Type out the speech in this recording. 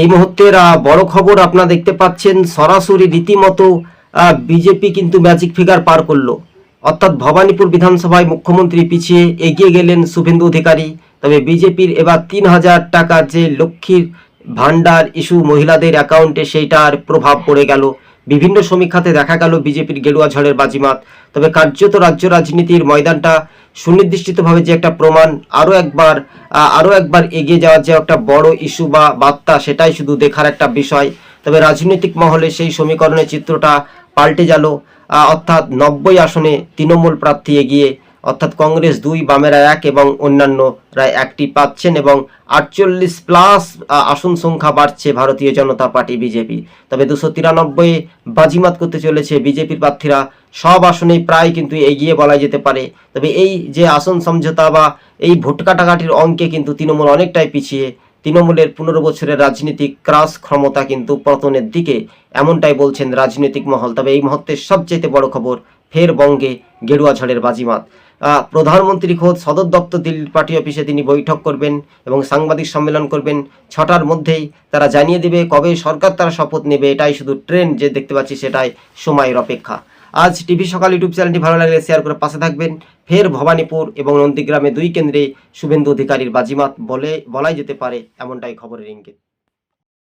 এই মুহূর্তের বড় খবর আপনারা দেখতে পাচ্ছেন, সরাসরি রীতিমতো বিজেপি কিন্তু ম্যাজিক ফিগার পার করলো। অর্থাৎ ভবানীপুর বিধানসভায় মুখ্যমন্ত্রী পিছিয়ে এগিয়ে গেলেন শুভেন্দু অধিকারী। তবে বিজেপির এবার ৩,০০০ টাকার যে লক্ষ্মীর ভান্ডার ইস্যু মহিলাদের অ্যাকাউন্টে, সেইটার প্রভাব পড়ে গেল। বিভিন্ন সমীক্ষাতে দেখা গেল বিজেপির গেরুয়া ঝড়ের বাজিমাত। তবে কার্যত রাজ্য রাজনীতির ময়দানটা সুনির্দিষ্টভাবে যে একটা প্রমাণ, আরও একবার এগিয়ে যাওয়ার যে একটা বড় ইস্যু বা বার্তা, সেটাই শুধু দেখার একটা বিষয়। তবে রাজনৈতিক মহলে সেই সমীকরণের চিত্রটা পাল্টে গেল। অর্থাৎ ৯০ আসনে তৃণমূল প্রার্থী এগিয়ে, অর্থাৎ কংগ্রেস ২, বামেরা ১ এবং অন্যান্যরা ১টি পাচ্ছেন, এবং ৪৮+ আসন সংখ্যা বাড়ছে ভারতীয় জনতা পার্টি বিজেপি। তবে ২৯৩ বাজিমাত করতে চলেছে বিজেপির প্রার্থীরা। সব আসনেই প্রায় কিন্তু এগিয়ে বলা যেতে পারে। তবে এই যে আসন সমঝোতা বা এই ভোট কাটাকাটির অঙ্কে কিন্তু তৃণমূল অনেকটাই পিছিয়ে। তৃণমূলের ১৫ বছরের রাজনীতিক ক্রাস ক্ষমতা কিন্তু পতনের দিকে, এমনটাই বলছেন রাজনৈতিক মহল। তবে এই মুহূর্তে সবচেয়ে বড় খবর, ফের বঙ্গে গেরুয়া ঝড়ের বাজিমাত। প্রধানমন্ত্রী খোদ সদর দপ্তর দিল্লির পার্টি অফিসে তিনি বৈঠক করবেন এবং সাংবাদিক সম্মেলন করবেন। ৬টার মধ্যেই তারা জানিয়ে দেবে কবে সরকার তারা শপথ নেবে। এটাই শুধু ট্রেন্ড যে দেখতে পাচ্ছি, সেটাই সময়ের অপেক্ষা। আজ টিভি সকাল ইউটিউব চ্যানেলটি ভালো লাগলে শেয়ার করে পাশে থাকবেন। ফের ভবানীপুর এবং নন্দীগ্রামে ২ কেন্দ্রে শুভেন্দু অধিকারীর বাজিমাত বলাই যেতে পারে, এমনটাই খবরের ইঙ্গিত।